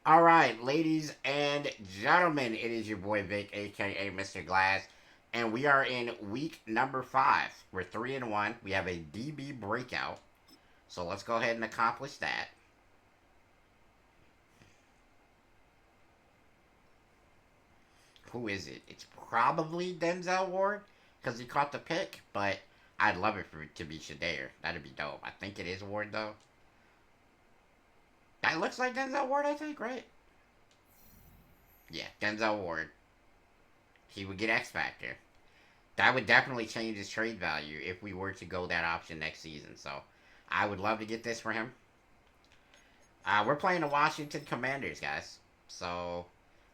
All right, ladies and gentlemen, it is your boy Vic, aka Mr. Glass, and we are in week number 5. We're 3-1. We have a DB breakout, so let's go ahead and accomplish that. Who is it? It's probably Denzel Ward because he caught the pick, but I'd love it for it to be Shadeur. That'd be dope. I think it is Ward though. That looks like Denzel Ward, I think, right? Yeah, Denzel Ward. He would get X Factor. That would definitely change his trade value if we were to go that option next season. So I would love to get this for him. We're playing the Washington Commanders, guys. So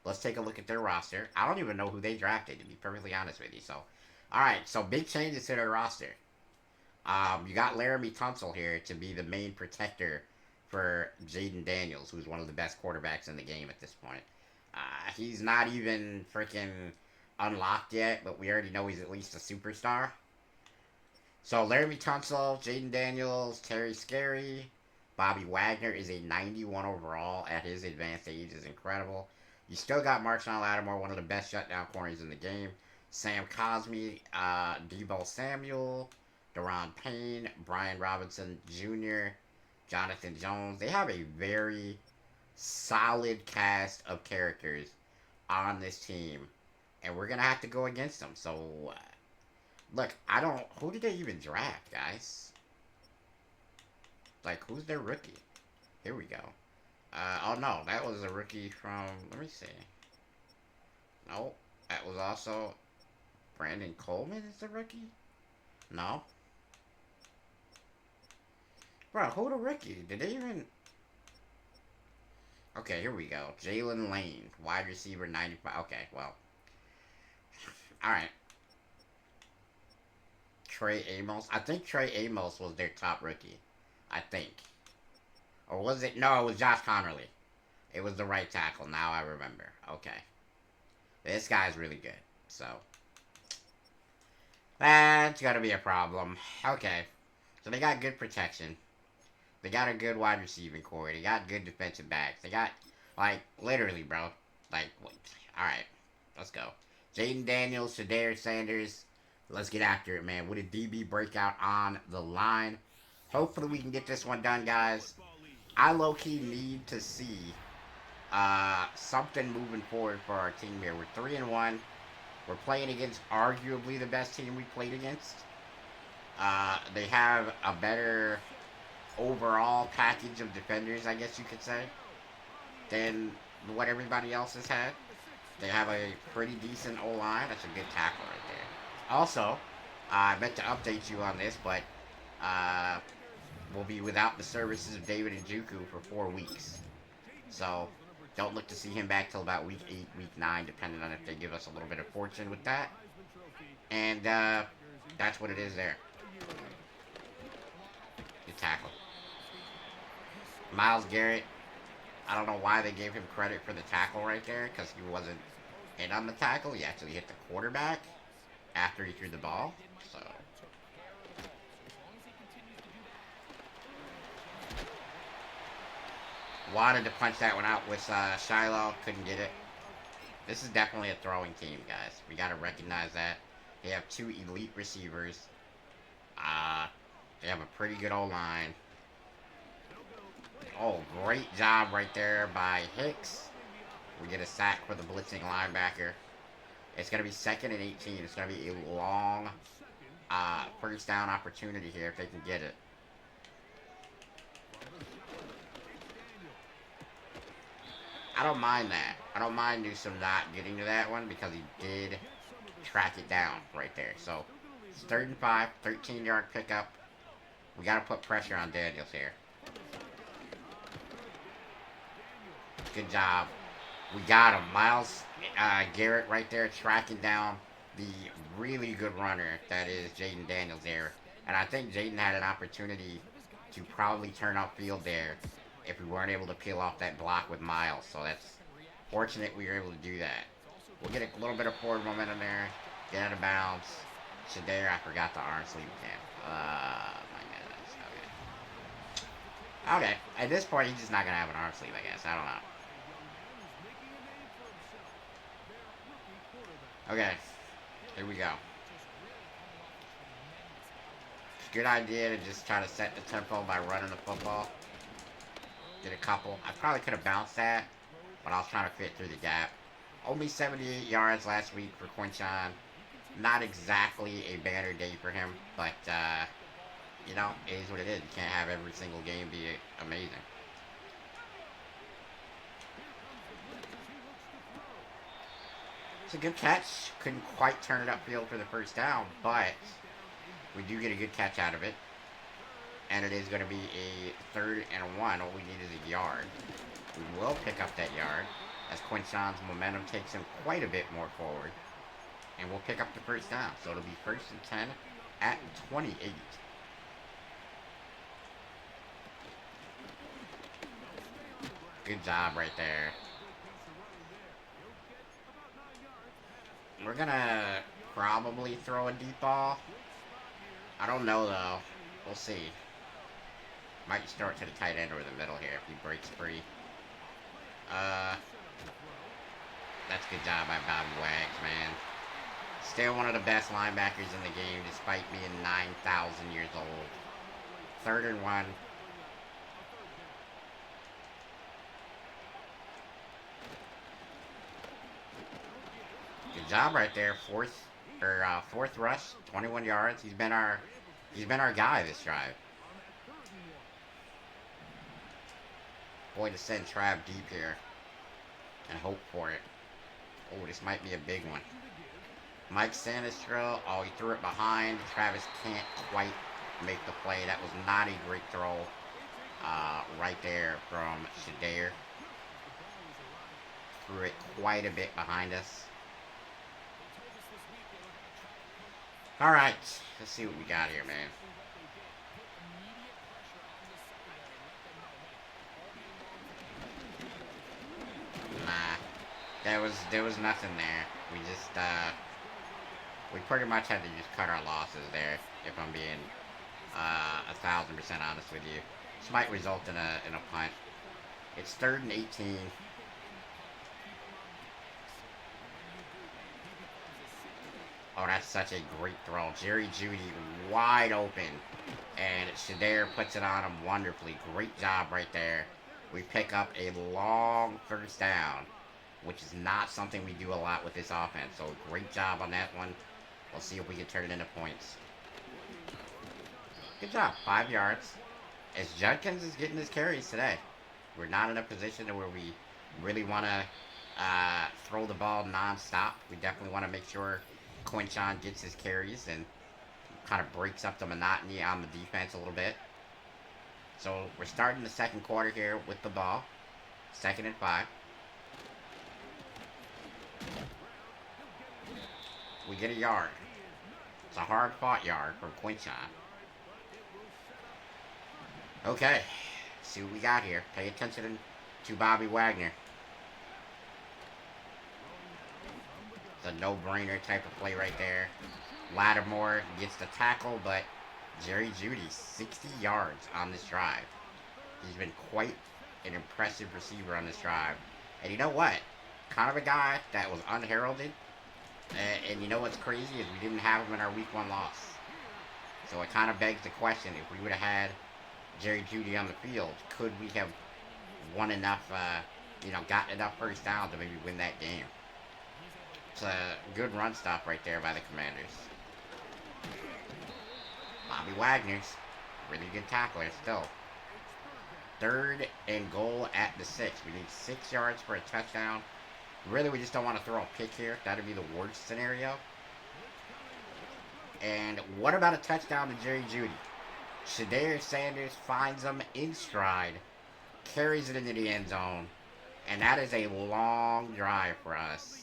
let's take a look at their roster. I don't even know who they drafted, to be perfectly honest with you. So, all right. So big changes to their roster. You got Laramie Tunsil here to be the main protector for Jaden Daniels, who's one of the best quarterbacks in the game at this point. He's not even freaking unlocked yet, but we already know he's at least a superstar. So Laramie Tunsil, Jaden Daniels, Terry Scary, Bobby Wagner is a 91 overall at his advanced age is incredible. You still got Marshawn Lattimore, one of the best shutdown corners in the game. Sam Cosmi, Debo Samuel, Deron Payne, Brian Robinson Jr., Jonathan Jones. They have a very solid cast of characters on this team, and we're gonna have to go against them. So, look, I don't. Who did they even draft, guys? Like, who's their rookie? Here we go. Oh no, that was a rookie from. Let me see. No, that was also Brandon Coleman is the rookie. No, bro, who the rookie? Did they even? Okay, here we go. Jalen Lane, wide receiver, 95. Okay, well, all right. Trey Amos. I think Trey Amos was their top rookie. I think. Or was it? No, it was Josh Connerly. It was the right tackle. Now I remember. Okay. This guy's really good. So, that's gotta be a problem. Okay. So they got good protection. They got a good wide receiving core. They got good defensive backs. They got, like, literally, bro. Like, alright. Let's go. Jaden Daniels, Shadeur Sanders. Let's get after it, man. With a DB breakout on the line. Hopefully we can get this one done, guys. I low-key need to see something moving forward for our team here. We're 3-1. We're playing against arguably the best team we played against. They have a better overall package of defenders, I guess you could say, than what everybody else has had. They have a pretty decent O line. That's a good tackle right there. Also, I meant to update you on this, but uh, we'll be without the services of David Njoku for 4 weeks. So don't look to see him back till about week 8, week 9, depending on if they give us a little bit of fortune with that. And that's what it is there. Good tackle. Miles Garrett, I don't know why they gave him credit for the tackle right there, because he wasn't hit on the tackle. He actually hit the quarterback after he threw the ball. So, wanted to punch that one out with Shilo, couldn't get it. This is definitely a throwing team, guys. We got to recognize that. They have two elite receivers. Uh, they have a pretty good O line. Oh, great job right there by Hicks. We get a sack for the blitzing linebacker. It's going to be 2nd and 18. It's going to be a long first down opportunity here if they can get it. I don't mind that. I don't mind Newsom not getting to that one because he did track it down right there. So it's 3rd and 5, 13-yard pickup. We got to put pressure on Daniels here. Good job. We got him. Miles Garrett right there tracking down the really good runner that is Jaden Daniels there. And I think Jaden had an opportunity to probably turn upfield there if we weren't able to peel off that block with Miles. So that's fortunate we were able to do that. We'll get a little bit of forward momentum there. Get out of bounds. Shadeur, I forgot the arm sleeve him. My goodness. Okay. Okay. At this point, he's just not going to have an arm sleeve, I guess. I don't know. Okay, here we go. It's a good idea to just try to set the tempo by running the football. Get a couple. I probably could have bounced that, but I was trying to fit through the gap. Only 78 yards last week for Quinshawn. Not exactly a banner day for him, but, you know, it is what it is. You can't have every single game be amazing. It's a good catch. Couldn't quite turn it upfield for the first down, but we do get a good catch out of it. And it is going to be a 3rd and 1. All we need is a yard. We will pick up that yard as Quinshawn's momentum takes him quite a bit more forward. And we'll pick up the first down. So it'll be 1st and 10 at 28. Good job right there. We're going to probably throw a deep ball. I don't know, though. We'll see. Might start to the tight end or the middle here if he breaks free. That's a good job by Bobby Wags, man. Still one of the best linebackers in the game, despite being 9,000 years old. 3rd and 1. Good job right there. Fourth rush, 21 yards. He's been our guy this drive. Boy, to send Trav deep here and hope for it. Oh, this might be a big one. Mike Sanistro. Oh, he threw it behind. Travis can't quite make the play. That was not a great throw right there from Shadeur. Threw it quite a bit behind us. All right, let's see what we got here, man. Nah, there was nothing there. We just we pretty much had to just cut our losses there. If I'm being 1,000% honest with you, this might result in a punt. It's 3rd and 18. Oh, that's such a great throw. Jerry Jeudy wide open. And Shadeur puts it on him wonderfully. Great job right there. We pick up a long 1st down, which is not something we do a lot with this offense. So great job on that one. We'll see if we can turn it into points. Good job. 5 yards. As Judkins is getting his carries today. We're not in a position where we really want to throw the ball non-stop. We definitely want to make sure Quinshawn gets his carries and kind of breaks up the monotony on the defense a little bit. So we're starting the 2nd quarter here with the ball. 2nd and 5. We get a yard. It's a hard-fought yard from Quinshawn. Okay, see what we got here. Pay attention to Bobby Wagner. It's a no-brainer type of play right there. Lattimore gets the tackle, but Jerry Jeudy, 60 yards on this drive. He's been quite an impressive receiver on this drive. And you know what? Kind of a guy that was unheralded. And you know what's crazy is we didn't have him in our week 1 loss. So it kind of begs the question, if we would have had Jerry Jeudy on the field, could we have won enough, gotten enough 1st down to maybe win that game? It's a good run stop right there by the Commanders. Bobby Wagner's really good tackler still. 3rd and goal at the 6. We need 6 yards for a touchdown. Really, we just don't want to throw a pick here. That would be the worst scenario. And what about a touchdown to Jerry Jeudy? Shadeur Sanders finds him in stride, carries it into the end zone, and that is a long drive for us.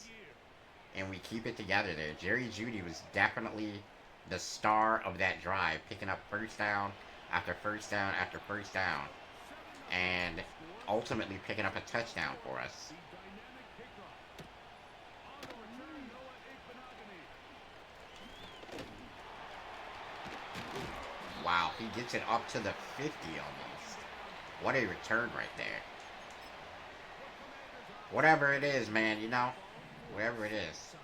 And we keep it together there. Jerry Jeudy was definitely the star of that drive, picking up 1st down after 1st down after 1st down, and ultimately picking up a touchdown for us. Wow, he gets it up to the 50 almost. What a return right there. Whatever it is, man, whatever it is.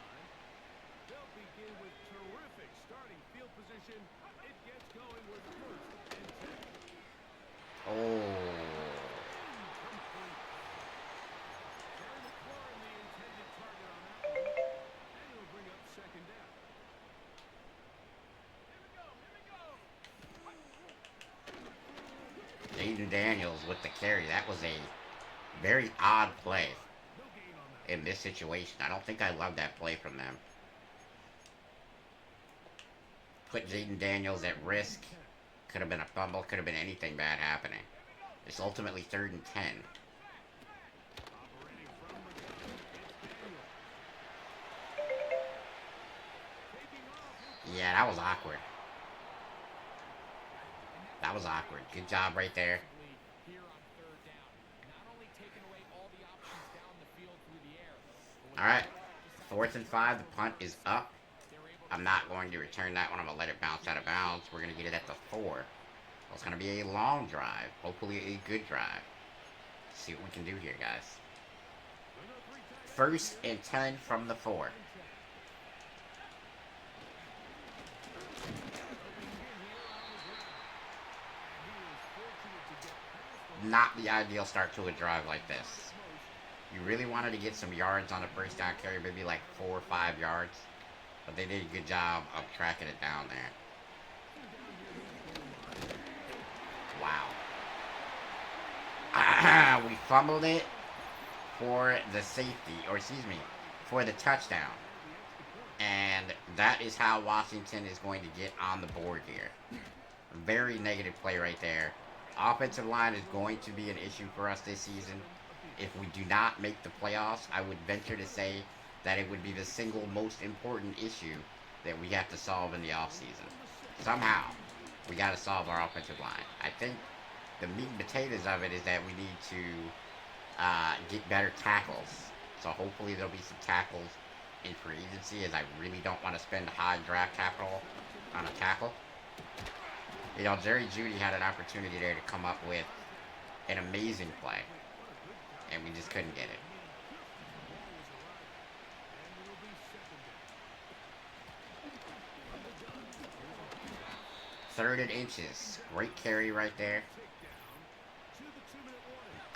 Oh. Jaden Daniels with the carry. That was a very odd play in this situation. I don't think I love that play from them. Put Jaden Daniels at risk. Could have been a fumble. Could have been anything bad happening. It's ultimately 3rd and 10. Yeah, that was awkward. That was awkward. Good job right there. Alright. 4th and 5. The punt is up. I'm not going to return that one. I'm going to let it bounce out of bounds. We're going to get it at the 4. So it's going to be a long drive. Hopefully a good drive. Let's see what we can do here, guys. 1st and 10 from the 4. Not the ideal start to a drive like this. You really wanted to get some yards on a first down carry, maybe like 4 or 5 yards. But they did a good job of tracking it down there. Wow. We fumbled it for the safety, or excuse me, for the touchdown. And that is how Washington is going to get on the board here. Very negative play right there. Offensive line is going to be an issue for us this season. If we do not make the playoffs, I would venture to say that it would be the single most important issue that we have to solve in the offseason. Somehow, we got to solve our offensive line. I think the meat and potatoes of it is that we need to get better tackles. So hopefully there'll be some tackles in free agency, as I really don't want to spend high draft capital on a tackle. You know, Jerry Jeudy had an opportunity there to come up with an amazing play, and we just couldn't get it. Third and inches. Great carry right there.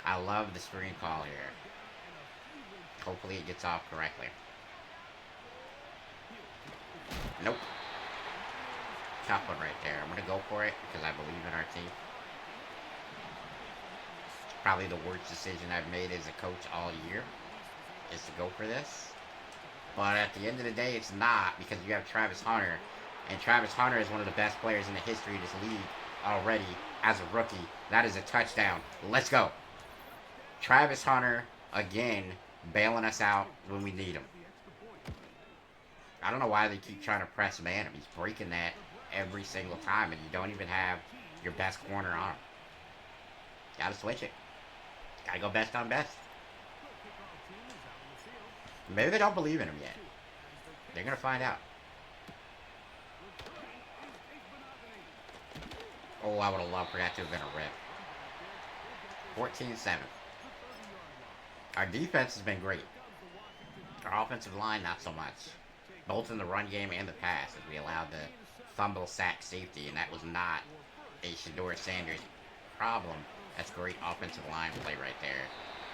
I love the screen call here. Hopefully it gets off correctly. Nope. Tough one right there. I'm going to go for it because I believe in our team. It's probably the worst decision I've made as a coach all year is to go for this. But at the end of the day, it's not, because you have Travis Hunter. And Travis Hunter is one of the best players in the history of this league already as a rookie. That is a touchdown. Let's go. Travis Hunter, again, bailing us out when we need him. I don't know why they keep trying to press man him. He's breaking that every single time, and you don't even have your best corner on him. Gotta switch it. Gotta go best on best. Maybe they don't believe in him yet. They're gonna find out. Oh, I would have loved for that to have been a rip. 14-7. Our defense has been great. Our offensive line, not so much. Both in the run game and the pass, as we allowed the fumble sack safety, and that was not a Shadeur Sanders problem. That's great offensive line play right there.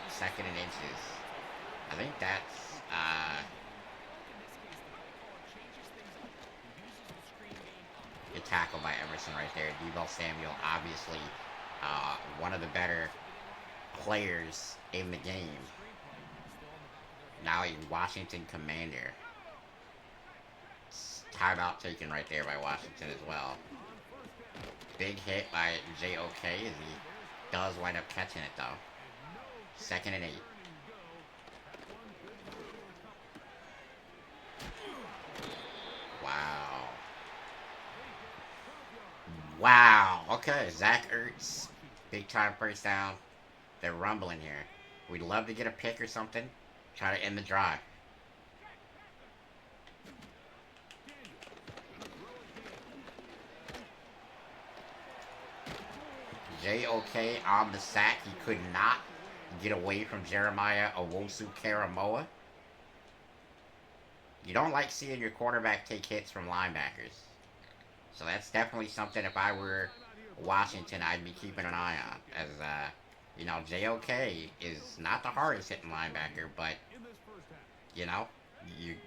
2nd and inches. I think that's a tackle by Emerson right there. Deebo Samuel, obviously one of the better players in the game. Now a Washington Commander. Timeout taken right there by Washington as well. Big hit by JOK as he does wind up catching it though. 2nd and 8. Wow. Wow. Okay, Zach Ertz. Big time first down. They're rumbling here. We'd love to get a pick or something. Try to end the drive. JOK on the sack. He could not get away from Jeremiah Owusu-Koramoah. You don't like seeing your quarterback take hits from linebackers. So that's definitely something, if I were Washington I'd be keeping an eye on. As, you know, JOK is not the hardest hitting linebacker, but, you know,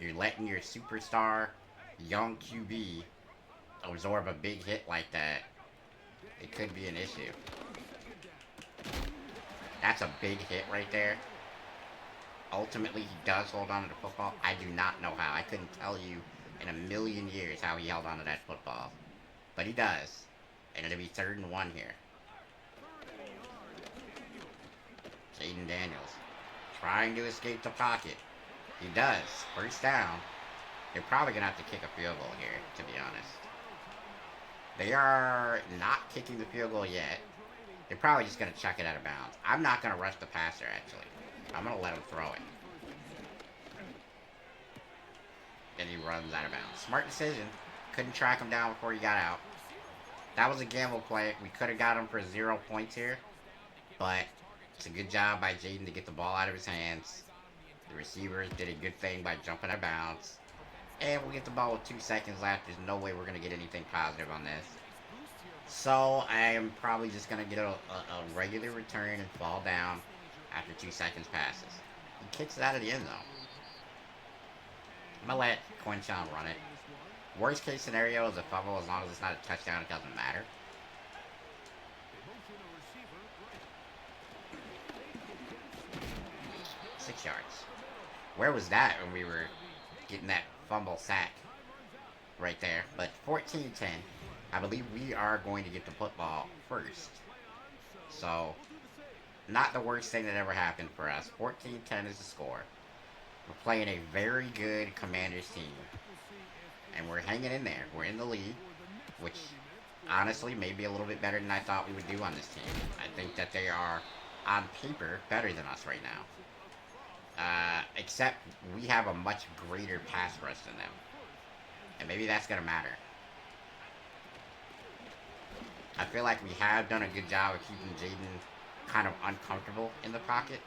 you're letting your superstar young QB absorb a big hit like that. It could be an issue. That's a big hit right there. Ultimately, he does hold on to the football. I do not know how. I couldn't tell you in a million years how he held on to that football. But he does. And it'll be 3rd and 1 here. Jaden Daniels trying to escape the pocket. He does. 1st down. They're probably going to have to kick a field goal here, to be honest. They are not kicking the field goal yet. They're probably just going to chuck it out of bounds. I'm not going to rush the passer, actually. I'm going to let him throw it. And he runs out of bounds. Smart decision. Couldn't track him down before he got out. That was a gamble play. We could have got him for 0 points here. But it's a good job by Jaden to get the ball out of his hands. The receivers did a good thing by jumping out of bounds. And we'll get the ball with 2 seconds left. There's no way we're going to get anything positive on this. So I am probably just going to get a regular return and fall down after 2 seconds passes. He kicks it out of the end zone. I'm going to let Quinshawn run it. Worst case scenario is a fumble. As long as it's not a touchdown, it doesn't matter. Six yards. Where was that when we were getting that fumble sack right there? But 14-10. I believe we are going to get the football first. So, not the worst thing that ever happened for us. 14-10 is the score. We're playing a very good Commanders team. And we're hanging in there. We're in the lead, which honestly may be a little bit better than I thought we would do on this team. I think that they are, on paper, better than us right now. Except we have a much greater pass rush than them. And maybe that's going to matter. I feel like we have done a good job of keeping Jaden kind of uncomfortable in the pocket.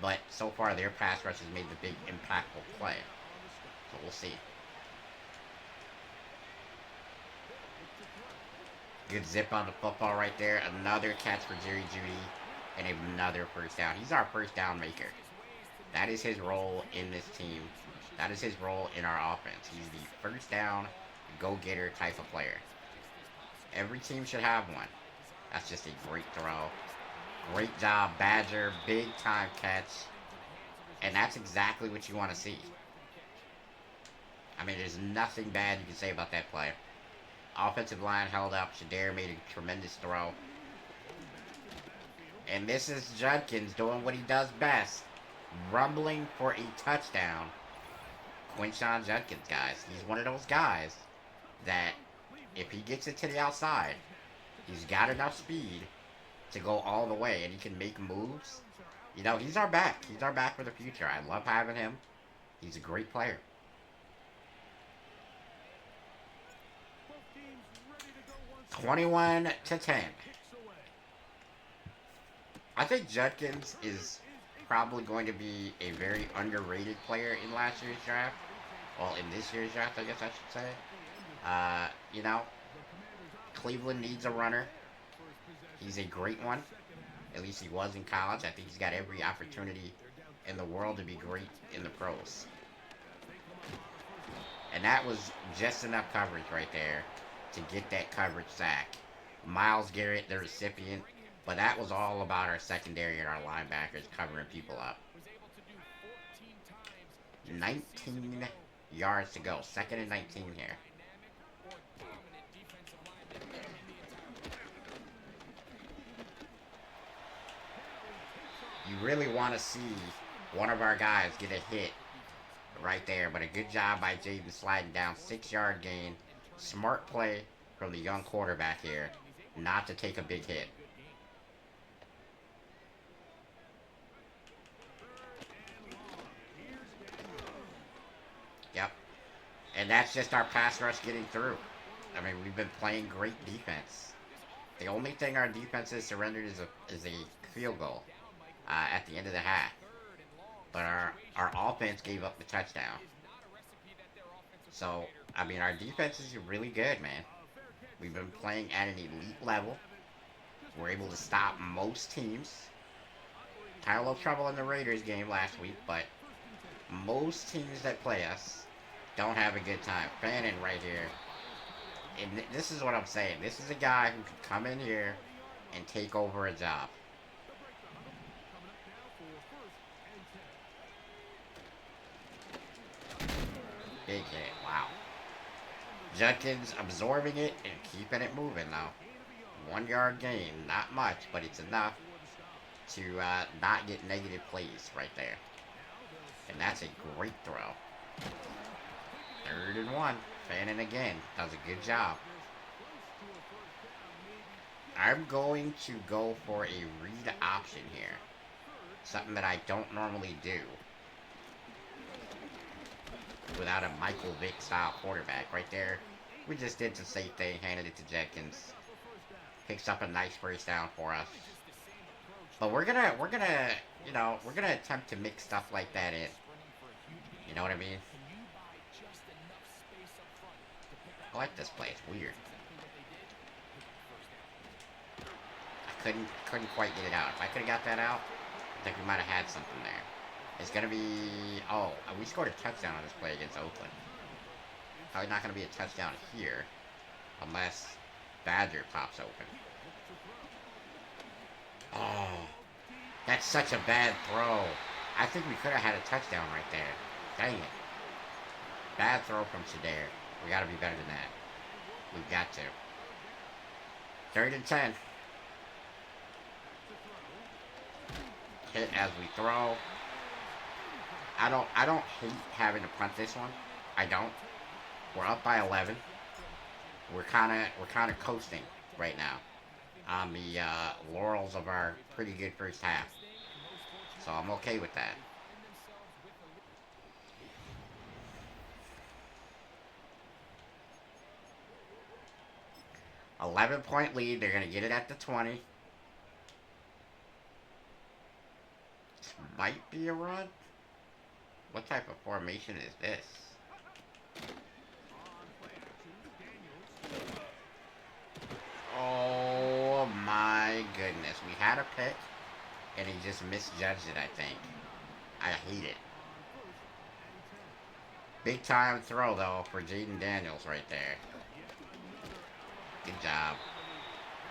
But so far, their pass rush has made the big impactful play. So we'll see. Good zip on the football right there. Another catch for Jerry Jeudy. And another 1st down. He's our 1st down maker. That is his role in this team. That is his role in our offense. He's the 1st down, go-getter type of player. Every team should have one. That's just a great throw. Great job, Badger. Big time catch. And that's exactly what you want to see. I mean, there's nothing bad you can say about that play. Offensive line held up. Shadeur made a tremendous throw. And this is Judkins doing what he does best. Rumbling for a touchdown. Quinshawn Judkins, guys. He's one of those guys that if he gets it to the outside, he's got enough speed to go all the way, and he can make moves. You know, he's our back. He's our back for the future. I love having him. He's a great player. $21-10. I think Judkins is probably going to be a very underrated player in last year's draft. Well, in this year's draft, I guess I should say. You know, Cleveland needs a runner. He's a great one. At least he was in college. I think he's got every opportunity in the world to be great in the pros. And that was just enough coverage right there to get that coverage sack. Myles Garrett, the recipient. But that was all about our secondary and our linebackers covering people up. 19 yards to go. 2nd and 19 here. You really want to see one of our guys get a hit right there. But a good job by Jaden sliding down. 6-yard gain. Smart play from the young quarterback here not to take a big hit. Yep. And that's just our pass rush getting through. I mean, we've been playing great defense. The only thing our defense has surrendered is a field goal at the end of the half. But our offense gave up the touchdown. So, I mean, our defense is really good, man. We've been playing at an elite level. We're able to stop most teams. Had a little trouble in the Raiders game last week, but most teams that play us don't have a good time. Fannin right here. And this is what I'm saying. This is a guy who could come in here and take over a job. Big hit. Wow. Judkins absorbing it and keeping it moving now. 1 yard gain. Not much, but it's enough to not get negative plays right there. And that's a great throw. 3rd and 1. Fannin again. Does a good job. I'm going to go for a read option here. Something that I don't normally do. Without a Michael Vick style quarterback right there. We just did the safe thing, handed it to Jenkins. Picks up a nice first down for us. But we're gonna attempt to mix stuff like that in. You know what I mean? I like this play, it's weird. I couldn't quite get it out. If I could have got that out, I think we might have had something there. It's going to be... Oh, we scored a touchdown on this play against Oakland. Probably not going to be a touchdown here. Unless Badger pops open. Oh. That's such a bad throw. I think we could have had a touchdown right there. Dang it. Bad throw from Shadeur. We got to be better than that. We've got to. 3rd and 10. Hit as we throw. I don't hate having to punt this one. I don't. We're up by 11. We're kind of coasting right now on the laurels of our pretty good first half. So I'm okay with that. $11-point lead. They're gonna get it at the 20. This might be a run. What type of formation is this? Oh my goodness. We had a pick, and he just misjudged it, I think. I hate it. Big time throw, though, for Jaden Daniels right there. Good job.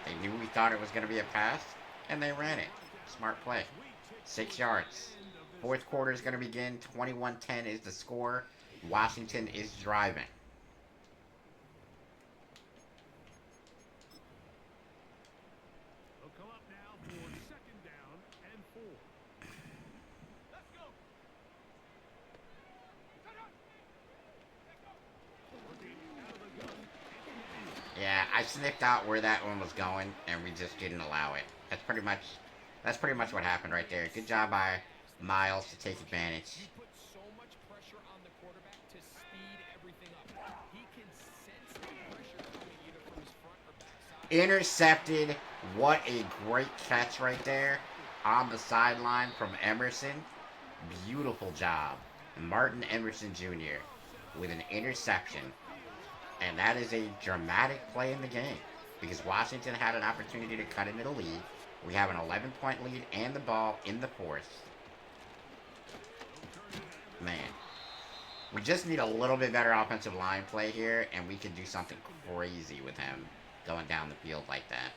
They knew we thought it was going to be a pass, and they ran it. Smart play. 6 yards. 4th quarter is going to begin. 21-10 is the score. Washington is driving. They'll come up now for 2nd down and 4. Let's go. Yeah, I sniffed out where that one was going, and we just didn't allow it. That's pretty much what happened right there. Good job by Miles to take advantage. He put so much pressure on the quarterback to speed everything up. He can sense the pressure coming either from his front or back side. Intercepted. What a great catch right there on the sideline from Emerson. Beautiful job. Martin Emerson Jr. with an interception. And that is a dramatic play in the game because Washington had an opportunity to cut into the lead. We have an 11-point lead and the ball in the 4th. Man, we just need a little bit better offensive line play here, and we can do something crazy with him going down the field like that.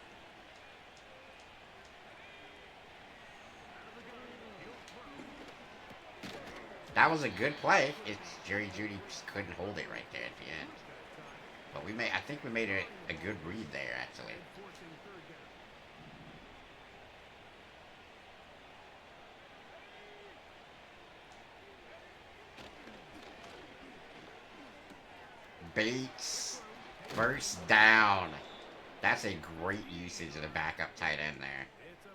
That was a good play. It's Jerry Jeudy just couldn't hold it right there at the end. But I think we made a good read there, actually. Bates, first down. That's a great usage of the backup tight end there.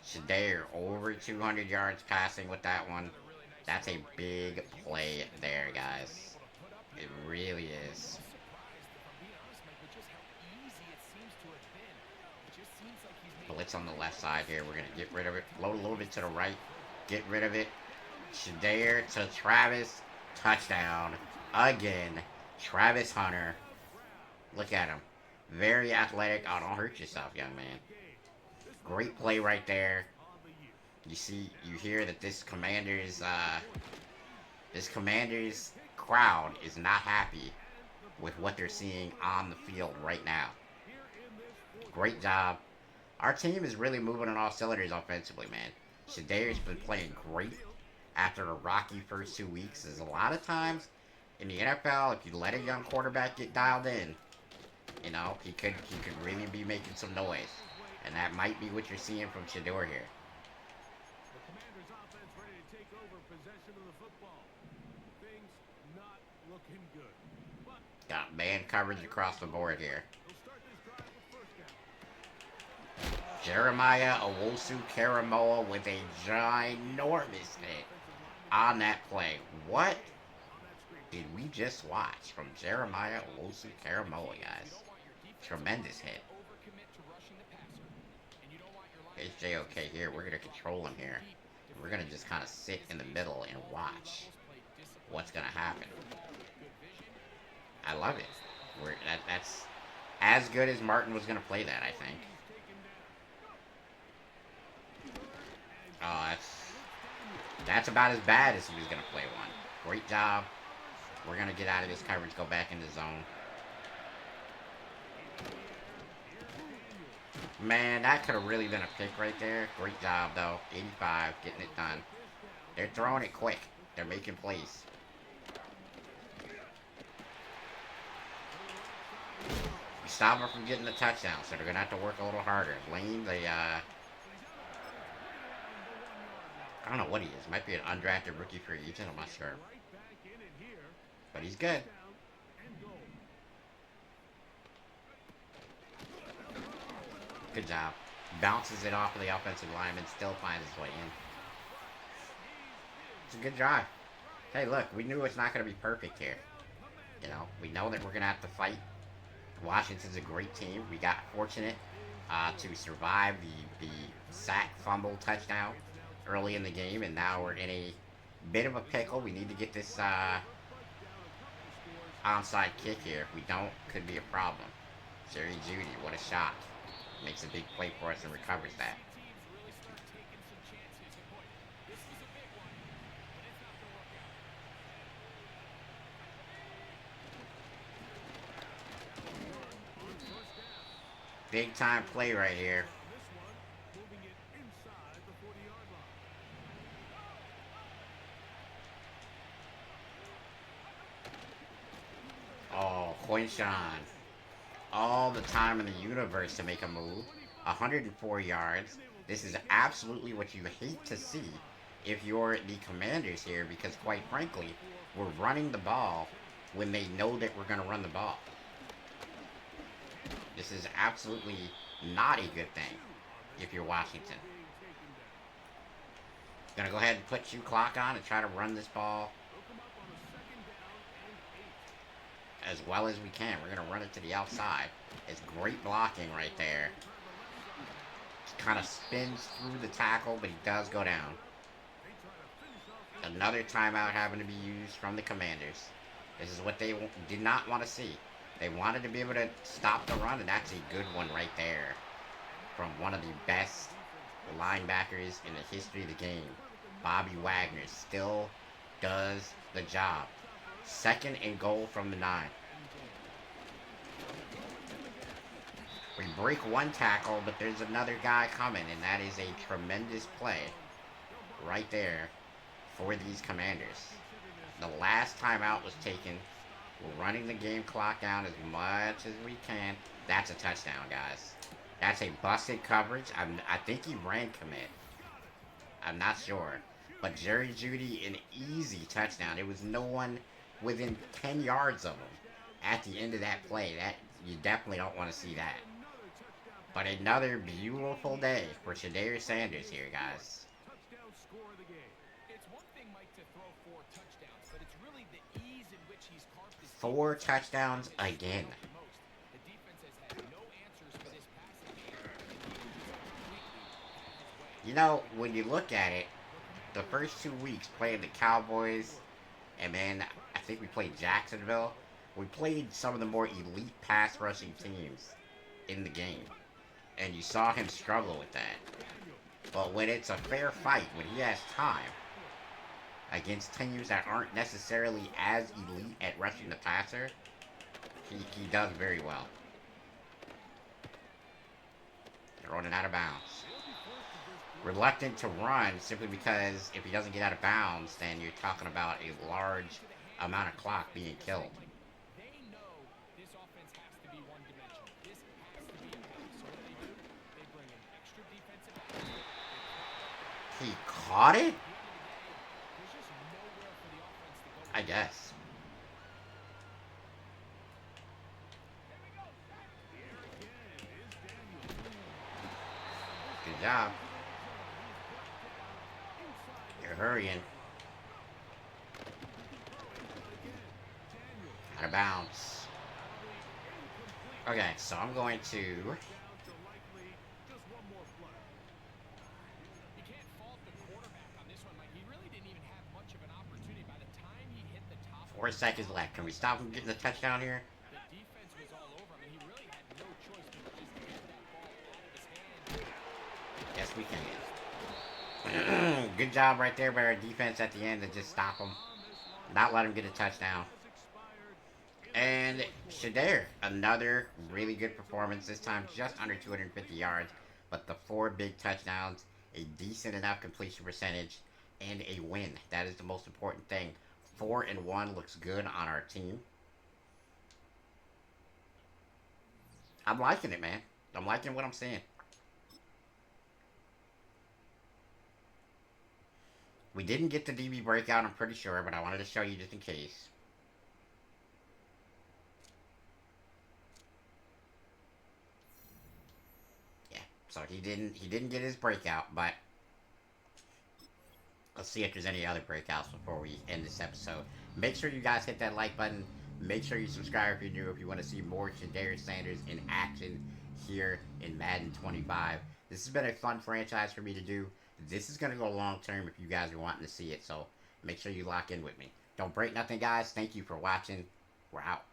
Shadeur, over 200 yards passing with that one. That's a big play there, guys. It really is. Blitz on the left side here. We're going to get rid of it. Load a little bit to the right. Get rid of it. Shadeur to Travis. Touchdown. Again. Travis Hunter. Look at him. Very athletic. Oh, don't hurt yourself, young man. Great play right there. You hear that this commander's crowd is not happy with what they're seeing on the field right now. Great job. Our team is really moving on all cylinders offensively, man. Shadeur's been playing great after a rocky first 2 weeks. There's a lot of times in the NFL, if you let a young quarterback get dialed in, he could really be making some noise. And that might be what you're seeing from Shadeur here. Got man coverage across the board here. Jeremiah Owusu-Karamoah with a ginormous hit on that play. What did we just watch from Jeremiah Owusu-Karamoah, guys? Tremendous hit. It's JOK here. We're going to control him here. We're going to just kind of sit in the middle and watch what's going to happen. I love it. That's as good as Martin was going to play that, I think. Oh, that's about as bad as he was going to play one. Great job. We're going to get out of this coverage, go back into zone. Man, that could have really been a pick right there. Great job, though. 85, getting it done. They're throwing it quick. They're making plays. We stop them from getting the touchdown, so they're going to have to work a little harder. Lane, I don't know what he is. Might be an undrafted rookie free agent. I'm not sure. But he's good. Good job. Bounces it off of the offensive lineman. Still finds his way in. It's a good drive. Hey, look. We knew it's not going to be perfect here. We know that we're going to have to fight. Washington's a great team. We got fortunate to survive the sack, fumble, touchdown early in the game, and now we're in a bit of a pickle. We need to get this onside kick here. If we don't, could be a problem. Jerry Jeudy, what a shot. Makes a big play for us and recovers that. Big time play right here. Oh, Quinshawn. All the time in the universe to make a move. 104 yards. This is absolutely what you hate to see if you're the Commanders here, because quite frankly, we're running the ball when they know that we're going to run the ball. This is absolutely not a good thing if you're Washington. Gonna go ahead and put shoe clock on and try to run this ball as well as we can. We're going to run it to the outside. It's great blocking right there. Kind of spins through the tackle, but he does go down. Another timeout having to be used from the Commanders. This is what they did not want to see. They wanted to be able to stop the run, and that's a good one right there from one of the best linebackers in the history of the game. Bobby Wagner still does the job. 2nd and goal from the 9. We break one tackle, but there's another guy coming, and that is a tremendous play right there for these Commanders. The last timeout was taken. We're running the game clock down as much as we can. That's a touchdown, guys. That's a busted coverage. I think he ran commit. I'm not sure. But Jerry Jeudy, an easy touchdown. There was no one within 10 yards of him at the end of that play. That you definitely don't want to see that. But another beautiful day for Shadeur Sanders here, guys. 4 touchdowns again. When you look at it, the first 2 weeks playing the Cowboys, and then I think we played Jacksonville. We played some of the more elite pass rushing teams in the game. And you saw him struggle with that. But when it's a fair fight, when he has time, against teams that aren't necessarily as elite at rushing the passer, he does very well. Running out of bounds. Reluctant to run simply because if he doesn't get out of bounds, then you're talking about a large amount of clock being killed. He caught it? I guess. Good job. You're hurrying. Out of bounds. Okay, so I'm going to... Four seconds left. Can we stop him getting the touchdown here? Yes, we can. Good job right there by our defense at the end to just stop him. Not let him get a touchdown. And Shadeur, another really good performance. This time just under 250 yards. But the 4 big touchdowns, a decent enough completion percentage, and a win. That is the most important thing. 4-1 looks good on our team. I'm liking it, man. I'm liking what I'm seeing. We didn't get the DB breakout, I'm pretty sure, but I wanted to show you just in case. Yeah, so he didn't get his breakout, but let's see if there's any other breakouts before we end this episode. Make sure you guys hit that like button. Make sure you subscribe if you're new, if you want to see more Shadeur Sanders in action here in Madden 25. This has been a fun franchise for me to do. This is going to go long term if you guys are wanting to see it, so make sure you lock in with me. Don't break nothing, guys. Thank you for watching. We're out.